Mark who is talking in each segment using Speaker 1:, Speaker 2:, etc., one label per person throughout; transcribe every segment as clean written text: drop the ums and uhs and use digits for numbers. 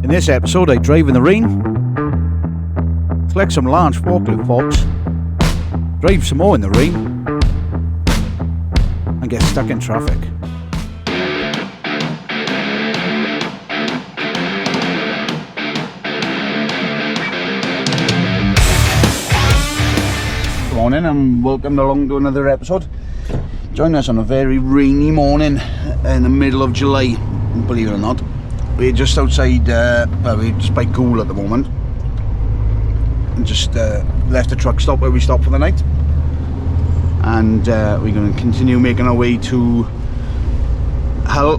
Speaker 1: In this episode, I drive in the rain, collect some large forklift forks, drive some more in the rain, and get stuck in traffic. Good morning and welcome along to another episode. Join us on a very rainy morning in the middle of July, believe it or not. We're just outside, we're just by Goole at the moment. And just left the truck stop where we stopped for the night. And we're going to continue making our way to Hull,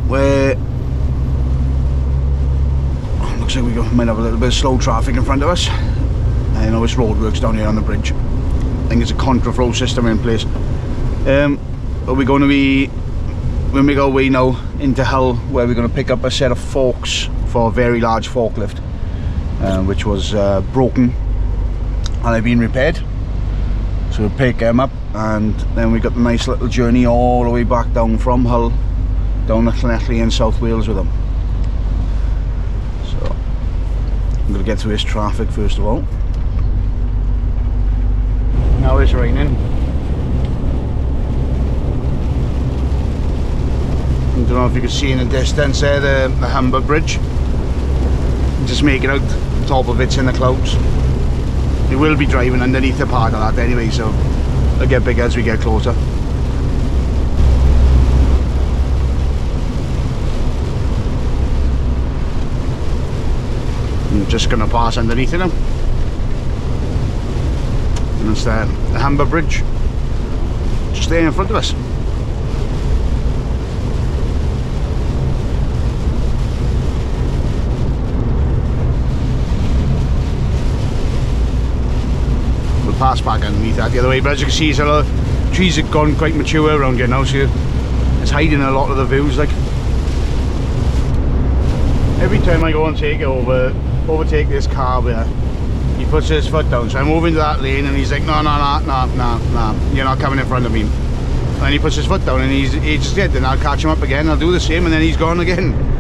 Speaker 1: where looks like we might have a little bit of slow traffic in front of us. I know it's roadworks down here on the bridge. I think it's a contraflow system in place. But we're going to be, we'll make our way now into Hull, where we're going to pick up a set of forks for a very large forklift, which was broken and they've been repaired. So we'll pick them up and then we got the nice little journey all the way back down from Hull down to Llanelli in South Wales with them. So I'm going to get through this traffic first of all. Now it's raining. I don't know if you can see in the distance there the Humber Bridge. Just making out the top of it's in the clouds. We will be driving underneath the part of that anyway, so it'll get bigger as we get closer. I'm just going to pass underneath it now. And it's the Humber Bridge, just there in front of us. Pass back underneath that the other way, but as you can see, a lot of trees have gone quite mature around here now, so it's hiding a lot of the views. Like every time I go and overtake this car where he puts his foot down, so I move into that lane and he's like, no, you're not coming in front of me. And he puts his foot down and he just did, then I'll catch him up again, I'll do the same, and then he's gone again.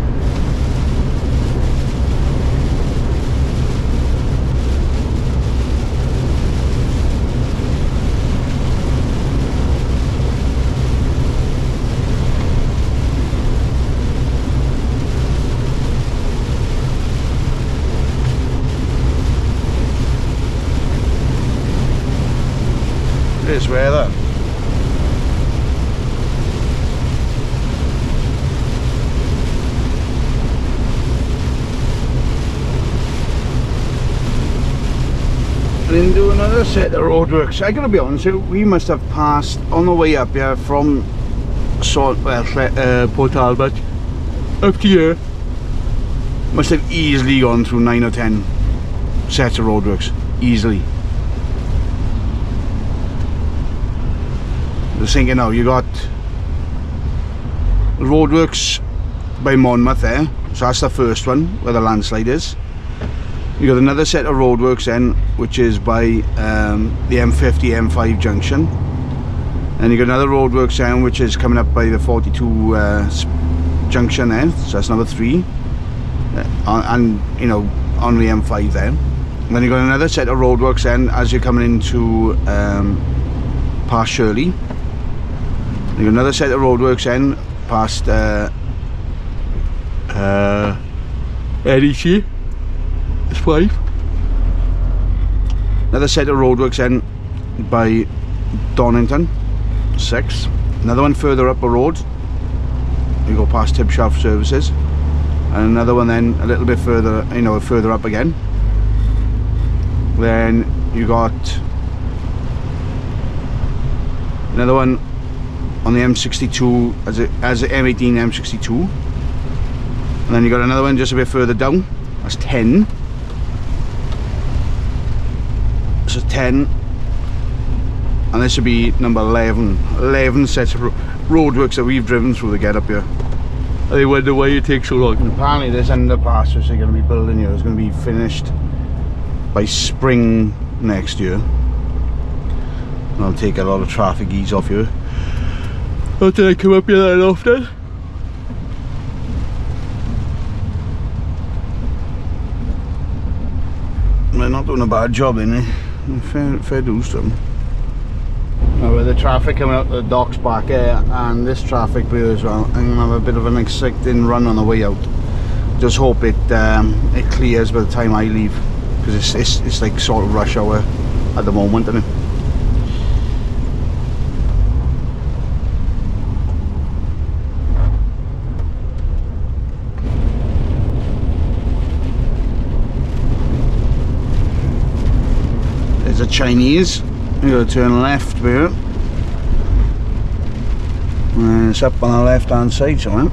Speaker 1: This weather. And into another set of roadworks. I gotta be honest, we must have passed on the way up here from Port Talbot up to here. Must have easily gone through 9 or 10 sets of roadworks, easily. Just thinking now, you got roadworks by Monmouth there, so that's the first one where the landslide is. You got another set of roadworks then, which is by the M50 M5 junction, and you got another roadworks then which is coming up by the 42 junction there, so that's number 3, and you know, on the M5 there. And then you got another set of roadworks then as you're coming into past Shirley. You got another set of roadworks then past NEC, it's 5. Another set of roadworks then by Donington, 6. Another one further up the road, you go past Tibshaft Services, and another one then a little bit further, you know, further up again. Then you got another one on the M62 as a M18 M62, and then you got another one just a bit further down, that's 10. So 10, and this would be number 11 sets of roadworks that we've driven through to get up here. I wonder why it takes so long. And apparently this underpass which they're going to be building here is going to be finished by spring next year. And I'll take a lot of traffic ease off here. Not that I come up here that often. they're not doing a bad job in it. Fair dues to them. Now with the traffic coming out the docks back here and this traffic here as well, I'm going to have a bit of an exciting run on the way out. Just hope it clears by the time I leave, because it's like sort of rush hour at the moment, isn't it? There's a Chinese. You gotta turn left here. And it's up on the left hand side somewhere.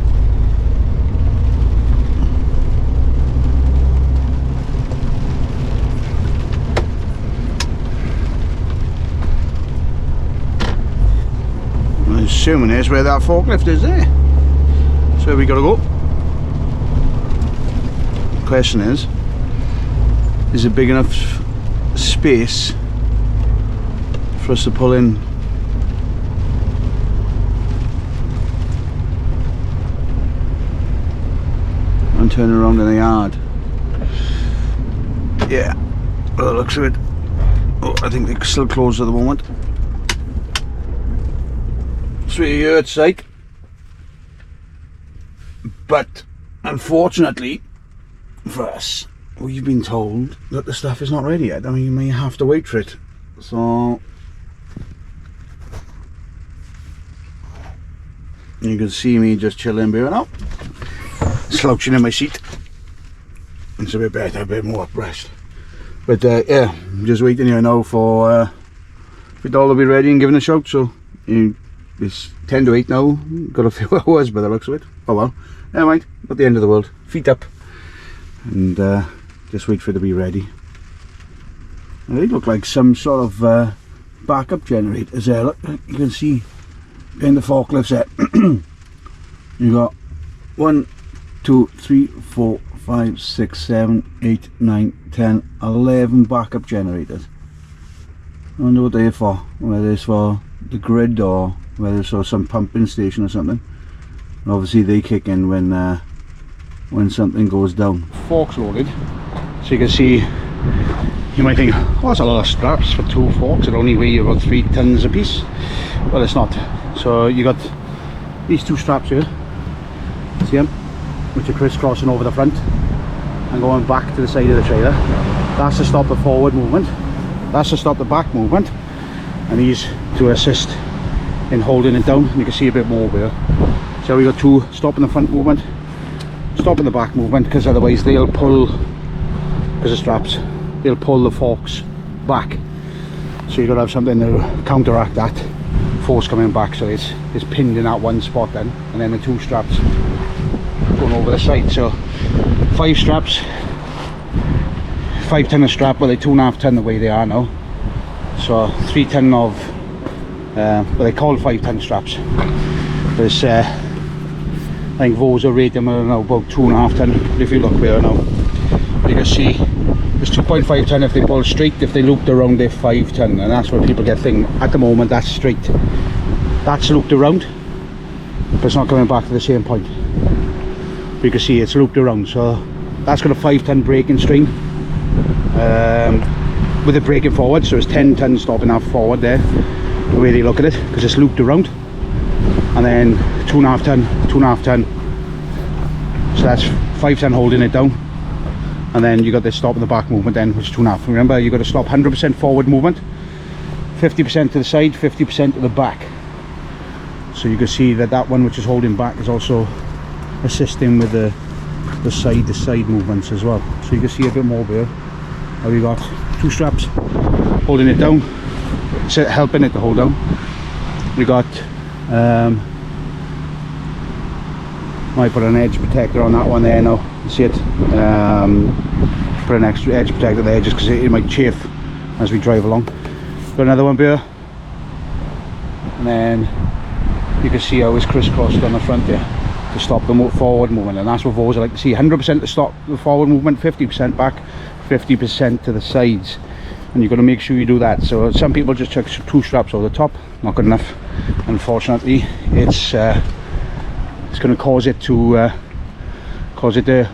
Speaker 1: I'm assuming there's where that forklift is there. That's where we gotta go. The question is it big enough space for us to pull in? And turn around in the yard. Yeah, by the looks of it. Oh, I think they're still closed at the moment. So here it's like, but unfortunately for us, we've been told that the stuff is not ready yet. I mean, you may have to wait for it. So you can see me just chilling here now, slouching in my seat. It's a bit better, a bit more abreast. But yeah, I'm just waiting here now for it all to be ready and giving a shout. So it's 10 to 8 now, got a few hours by the looks of it. Oh well, never mind, not the end of the world. Feet up and just wait for it to be ready. And they look like some sort of backup generators there. Look, you can see in the forklifts there. You got 1, 2, 3, 4, 5, 6, 7, 8, 9, 10, 11 backup generators. I wonder what they're for, whether it's for the grid or whether it's for some pumping station or something. And obviously they kick in when something goes down. Forks loaded, so you can see, you might think, oh, that's a lot of straps for 2 forks, it only weigh about 3 tons a piece. Well, it's not. So you got these 2 straps here, see them, which are crisscrossing over the front and going back to the side of the trailer. That's to stop the forward movement, that's to stop the back movement, and these to assist in holding it down. You can see a bit more here. So we got 2 stopping the front movement, stopping the back movement, because otherwise they'll pull, because of straps, they'll pull the forks back. So you've got to have something to counteract that force coming back, so it's pinned in that one spot then, and then the 2 straps going over the side. So 5 straps, 5 ton of strap, well they're 2.5 ton the way they are now. So 3 ton of, well they call 5 ton straps. There's I think Volvo rate them about 2.5 ton. But if you look there now, you can see it's 2.5 ton if they pull straight. If they looped around, they're 5 ton, and that's where people get thinking. At the moment, that's straight. That's looped around, but it's not coming back to the same point. But you can see it's looped around, so that's got a 5 ton braking string with it braking forward, so it's 10 ton stopping that forward there, the way they look at it, because it's looped around. And then 2.5 ton, 2.5 ton, so that's 5 ton holding it down. And then you got this stop in the back movement then, which is 2.5. Remember, you got to stop 100% forward movement, 50% to the side, 50% to the back. So you can see that that one which is holding back is also assisting with the side to side movements as well. So you can see a bit more there. Now we got 2 straps holding it down, helping it to hold down. We got might put an edge protector on that one there now. You see it? Put an extra edge protector there just because it might chafe as we drive along. Got another one here, and then you can see how it's crisscrossed on the front there to stop the forward movement, and that's what Volvo like to see. 100% to stop the forward movement, 50% back, 50% to the sides, and you've got to make sure you do that. So some people just chuck 2 straps over the top, not good enough. Unfortunately, it's going to cause it to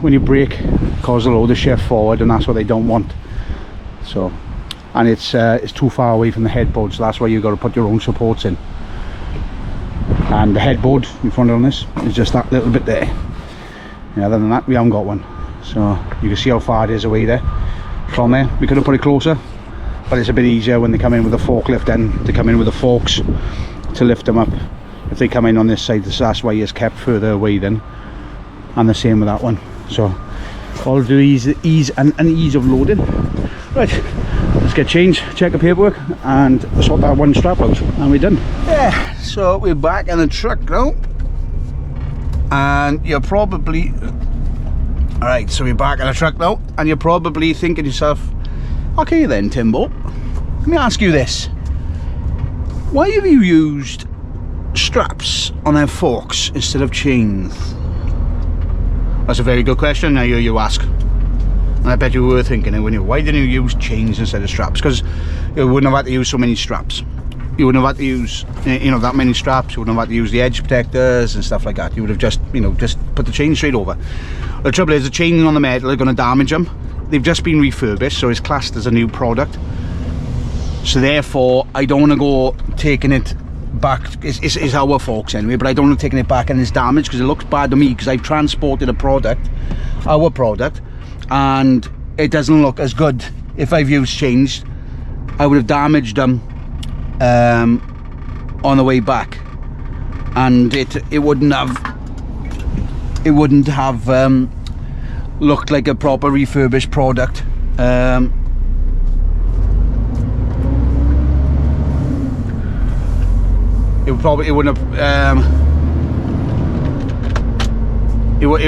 Speaker 1: when you brake, cause a load of shift forward, and that's what they don't want. So, and it's too far away from the headboard, so that's why you've got to put your own supports in. And the headboard in front on this is just that little bit there. And other than that, we haven't got one. So you can see how far it is away there from there. We could have put it closer, but it's a bit easier when they come in with a forklift then to come in with the forks to lift them up. If they come in on this side, that's why it's kept further away then. And the same with that one. So all to ease and ease of loading. Right, let's get changed, check the paperwork, and sort that one strap out, and we're done. Yeah, so we're back in the truck now, and you're probably, alright, so we're back in the truck now, and you're probably thinking to yourself, okay then Timbo, let me ask you this, why have you used straps on our forks instead of chains? That's a very good question. Now you ask, and I bet you were thinking it when you, why didn't you use chains instead of straps? Because you wouldn't have had to use so many straps. You wouldn't have had to use, you know, that many straps. You wouldn't have had to use the edge protectors and stuff like that. You would have just, you know, just put the chain straight over. The trouble is, the chain on the metal are going to damage them. They've just been refurbished, so it's classed as a new product. So therefore, I don't want to go taking it back. It's our forks anyway, but I don't want to taking it back and it's damaged, because it looks bad to me, because I've transported a product, our product, and it doesn't look as good. If I've used chains, I would have damaged them on the way back, and it wouldn't have looked like a proper refurbished product. It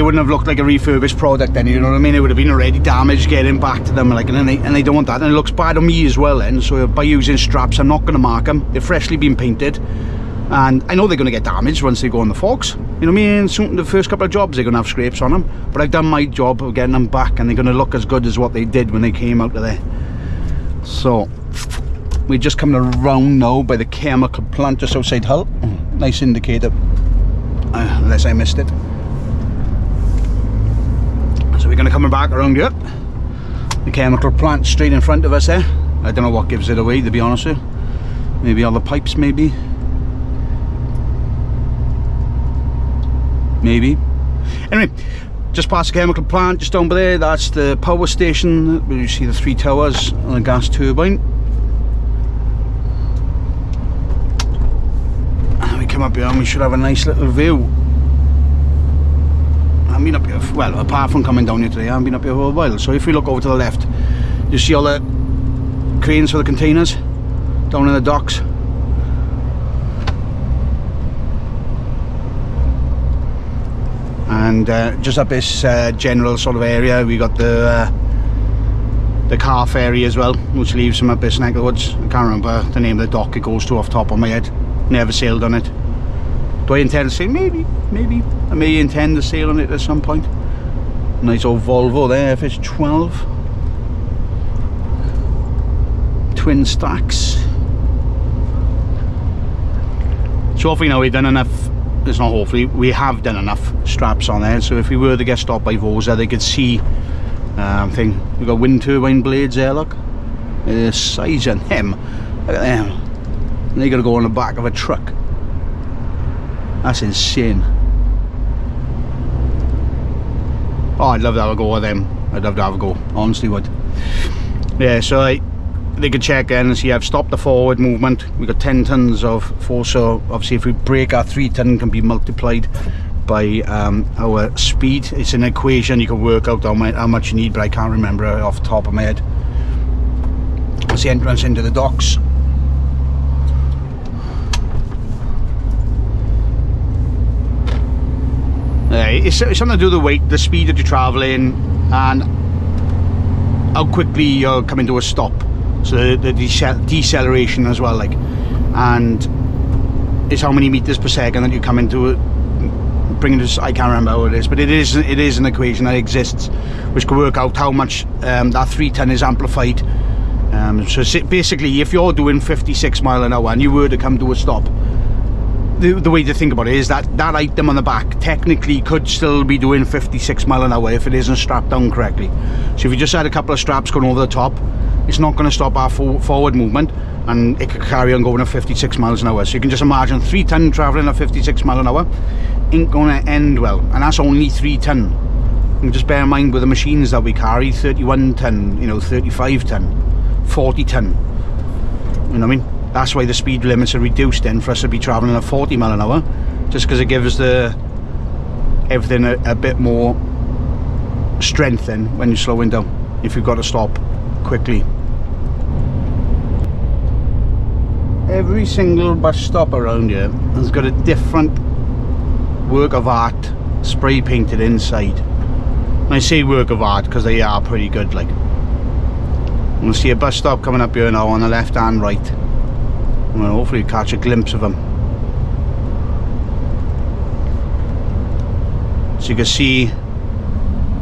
Speaker 1: wouldn't have looked like a refurbished product then, you know what I mean? It would have been already damaged getting back to them, like, and they don't want that, and it looks bad on me as well then. So by using straps, I'm not going to mark them. They're freshly been painted, and I know they're going to get damaged once they go on the forks, you know what I mean? Soon, the first couple of jobs they're going to have scrapes on them, but I've done my job of getting them back, and they're going to look as good as what they did when they came out of there. So we're just coming around now by the chemical plant just outside Hull. Nice indicator, unless I missed it. So we're going to come back around here. The chemical plant straight in front of us there. I don't know what gives it away, to be honest with you. Maybe all the pipes, maybe. Anyway, just past the chemical plant, just down by there, that's the power station where you see the 3 towers on a gas turbine. And we come up here and we should have a nice little view. I've been up here, well, apart from coming down here today, I've been up here for a while. So if we look over to the left, you see all the cranes for the containers down in the docks. And just up this general sort of area, we got the car ferry as well, which leaves from up this neck of the woods. I can't remember the name of the dock it goes to off the top of my head. Never sailed on it. Do I intend to sail? Maybe. I may intend to sail on it at some point. Nice old Volvo there, FH16. Twin stacks. So hopefully now we've done enough. It's not hopefully, we have done enough straps on there, so if we were to get stopped by Vosa, they could see we've got wind turbine blades there, look. The size of them. Look at them. And they gotta go on the back of a truck. That's insane. Oh, I'd love to have a go with them. I'd love to have a go, honestly would. Yeah, so they could check in and see I've stopped the forward movement. We've got 10 tons of force, so obviously if we brake, our 3 ton can be multiplied by our speed. It's an equation, you can work out how much you need, but I can't remember it off the top of my head. That's the entrance into the docks. It's something to do with the weight, the speed that you're travelling, and how quickly you're coming to a stop. So the deceleration as well, like, and it's how many meters per second that you come into it, bringing this, I can't remember how it is, but it is an equation that exists which can work out how much that 3 ton is amplified. So basically, if you're doing 56 mile an hour and you were to come to a stop, the way to think about it is that that item on the back technically could still be doing 56 mile an hour if it isn't strapped down correctly. So if you just had a couple of straps going over the top, it's not going to stop our forward movement, and it could carry on going at 56 miles an hour. So you can just imagine 3 ton travelling at 56 mile an hour ain't going to end well, and that's only 3 ton. And just bear in mind with the machines that we carry, 31 ton, you know, 35 ton, 40 ton. You know what I mean? That's why the speed limits are reduced then, for us to be travelling at 40 mile an hour, just because it gives everything a bit more strength then when you're slowing down, if you've got to stop quickly. Every single bus stop around here has got a different work of art spray painted inside. And I say work of art because they are pretty good. Like, you'll see a bus stop coming up here now on the left and right. And we'll hopefully catch a glimpse of them. So you can see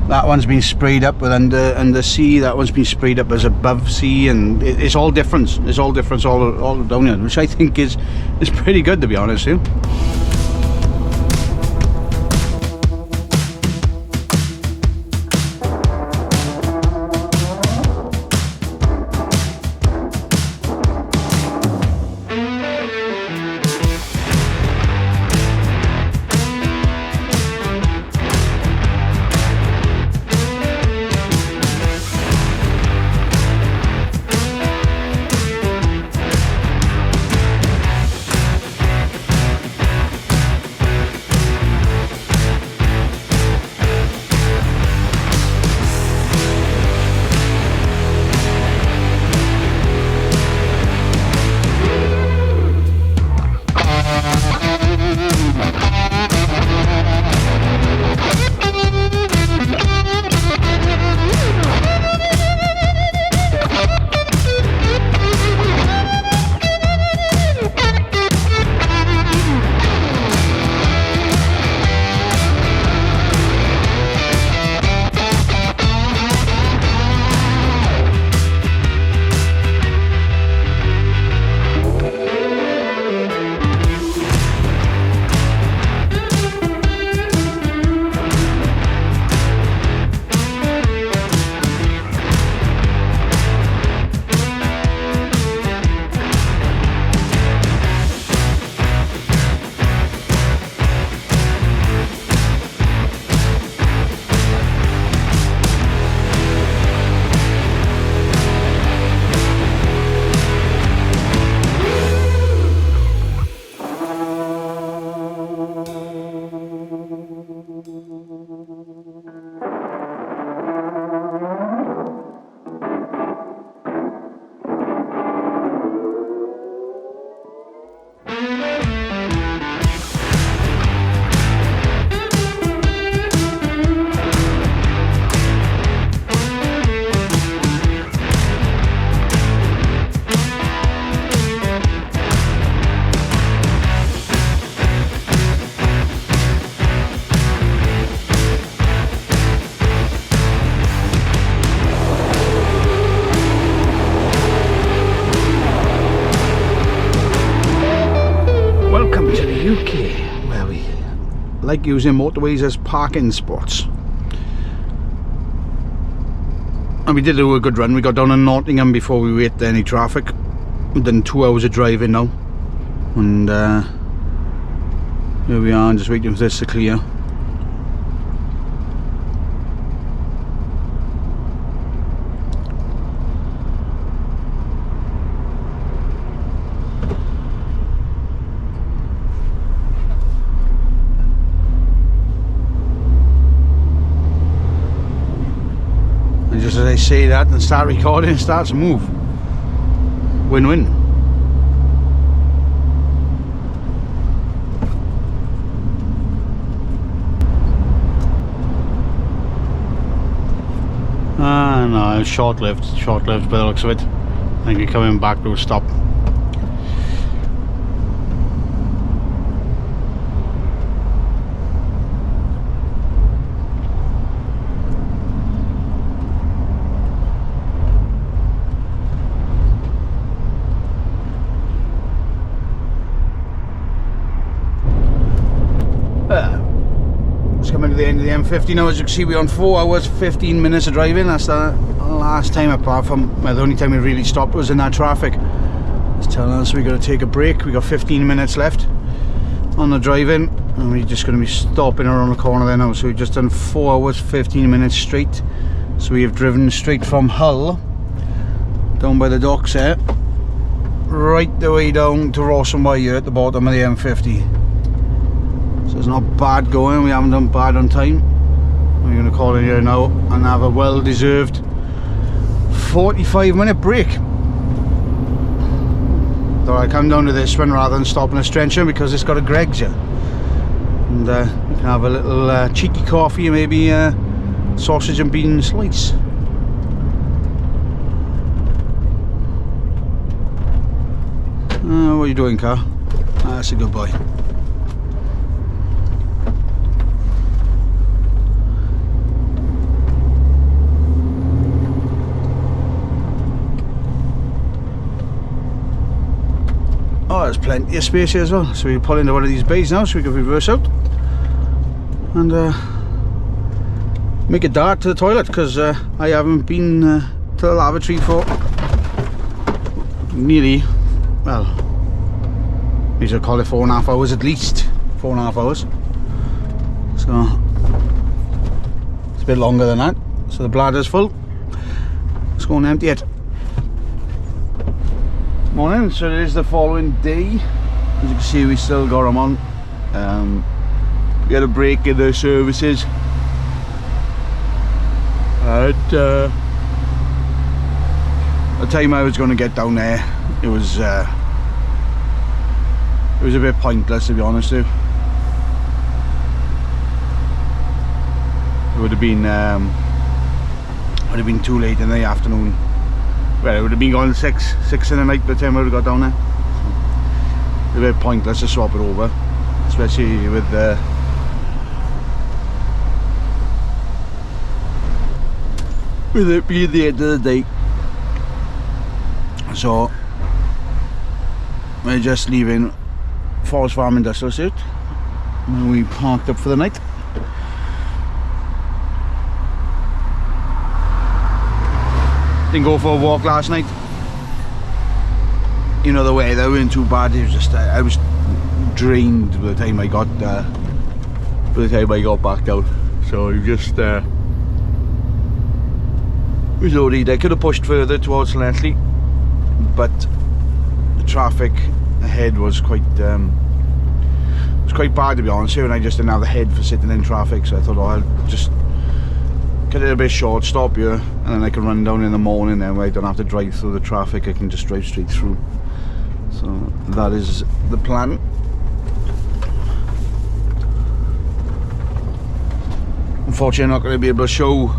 Speaker 1: that one's been sprayed up with under sea, that one's been sprayed up as above sea, and it's all different. It's all different all down here, which I think is pretty good, to be honest with you. Like using motorways as parking spots. And we did do a good run. We got down to Nottingham before we hit any traffic. We've done 2 hours of driving now, and here we are, just waiting for this to clear. Just as I say that and start recording, it starts to move. Win-win. No, short-lived by the looks of it. I think you're coming back to a stop. It's coming to the end of the M50 now. As you can see, we're on 4 hours 15 minutes of driving. That's the last time, apart from, well, the only time we really stopped was in that traffic. It's telling us we got to take a break. We got 15 minutes left on the driving, and we're just going to be stopping around the corner there now. So we've just done 4 hours 15 minutes straight. So we have driven straight from Hull, down by the docks there, right the way down to Rawson Wire at the bottom of the M50. So it's not bad going, we haven't done bad on time. We're going to call it here now and have a well-deserved 45-minute break. Thought I'd come down to this one rather than stopping a strencher because it's got a Greggs here. And we can have a little cheeky coffee, maybe sausage and bean slice. What are you doing, car? That's a good boy. Oh, there's plenty of space here as well. So we'll pull into one of these bays now so we can reverse out and make a dart to the toilet, because I haven't been to the lavatory for nearly, well, we should call it 4.5 hours at least. 4.5 hours. So it's a bit longer than that. So the bladder's full. Let's go and empty it. Morning. So it is the following day. As you can see, we still got them on. We had a break in the services. And the time I was going to get down there, it was a bit pointless, to be honest with you. It would have been too late in the afternoon. Well, it would have been gone 6 in the night by the time I would have got down there. So, a bit pointless to swap it over, especially with it being the end of the day. So we're just leaving Forest Farm Industrial Estate, and we parked up for the night. Didn't go for a walk last night. You know, the weather wasn't too bad. It was just I was drained by the time I got back down. So it just was no need. I could have pushed further towards Lentley, but the traffic ahead was quite bad, to be honest with you, and I just didn't have the head for sitting in traffic. So I thought, oh, I'll just cut it a bit short, stop here, and then I can run down in the morning. Then where I don't have to drive through the traffic, I can just drive straight through. So that is the plan. Unfortunately, I'm not going to be able to show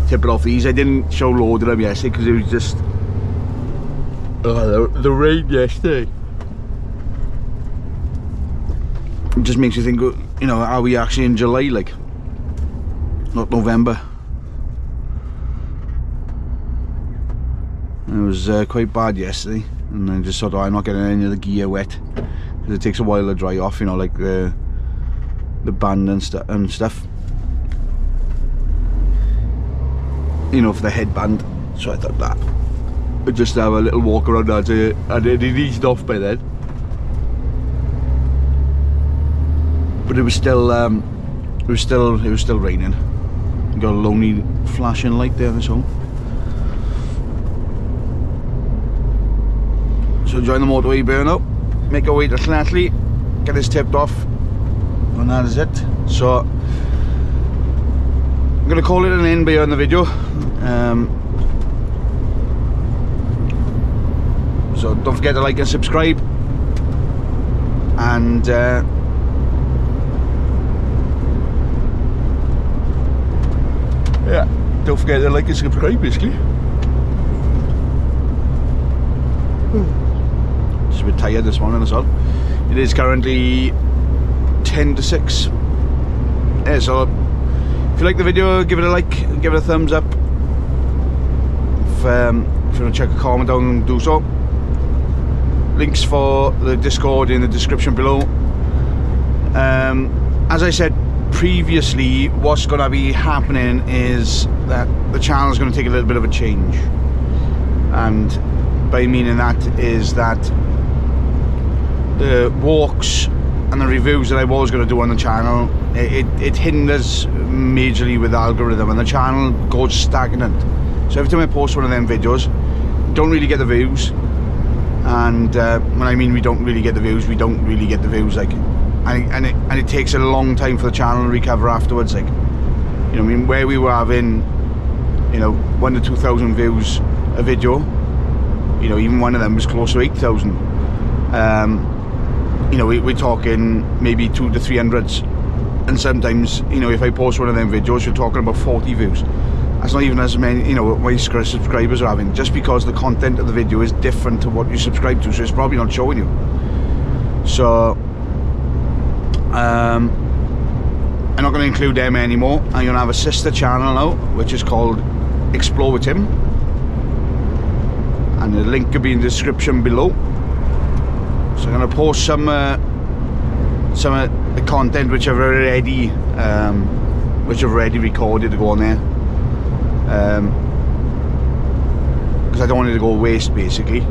Speaker 1: tip it off these. I didn't show load of them yesterday because it was just the rain yesterday. It just makes you think, you know, are we actually in July, like, not November? It was quite bad yesterday, and I just thought, oh, I'm not getting any of the gear wet because it takes a while to dry off, you know, like the band and stuff, you know, for the headband. So I thought that I'd just have a little walk around that, and it eased off by then. But it was still raining. Got a lonely flashing light there, that's all. So join the motorway burnout, make our way to Llanelli, get this tipped off, and that is it. So I'm going to call it an end by on the video. So don't forget to like and subscribe, and yeah, don't forget to like and subscribe, basically. Just a bit tired this morning as well. It is currently 10 to 6. Yeah, so if you like the video, give it a like, give it a thumbs up. If you want to check a comment down, do so. Links for the Discord in the description below. As I said previously, what's going to be happening is that the channel is going to take a little bit of a change, and by meaning that is that the walks and the reviews that I was going to do on the channel, it hinders majorly with the algorithm, and the channel goes stagnant. So every time I post one of them videos, don't really get the views, and when I mean we don't really get the views, we don't really get the views, like, and it takes a long time for the channel to recover afterwards, like, you know, I mean, where we were having, you know, 1,000 to 2,000 views a video, you know, even one of them was close to 8,000. You know, we're talking maybe 200 to 300s, and sometimes, you know, if I post one of them videos, you're talking about 40 views. That's not even as many, you know, what my subscribers are having, just because the content of the video is different to what you subscribe to, so it's probably not showing you. So I'm not going to include them anymore. I'm going to have a sister channel now, which is called Explore with Tim, and the link will be in the description below. So I'm going to post some of the content which I've already recorded to go on there, because I don't want it to go waste, basically.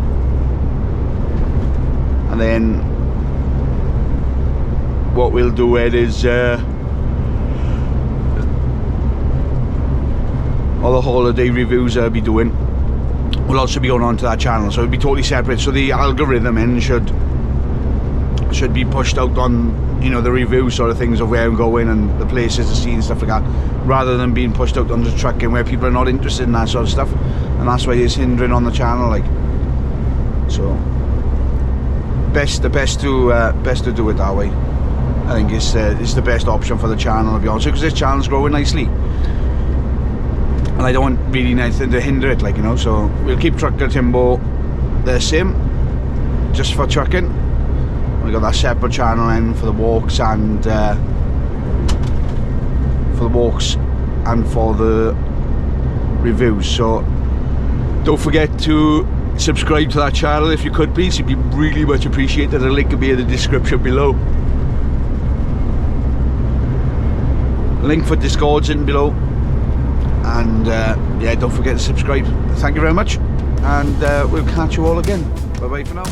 Speaker 1: And then what we'll do is all the holiday reviews I'll be doing will also be going on to that channel, so it'll be totally separate. So the algorithm in should be pushed out on, you know, the review sort of things of where I'm going and the places to see and stuff like that, rather than being pushed out on the trucking where people are not interested in that sort of stuff, and that's why it's hindering on the channel, like. So best to do it that way. I think it's the best option for the channel, to be honest, because this channel's growing nicely, and I don't want really anything to hinder it, like, you know. So we'll keep Trucker Timbo the same, just for trucking. We got that separate channel in for the walks and for the reviews. So don't forget to subscribe to that channel if you could, please. It'd be really much appreciated. The link will be in the description below. Link for Discord's in below, and yeah, don't forget to subscribe. Thank you very much, and we'll catch you all again. Bye bye for now.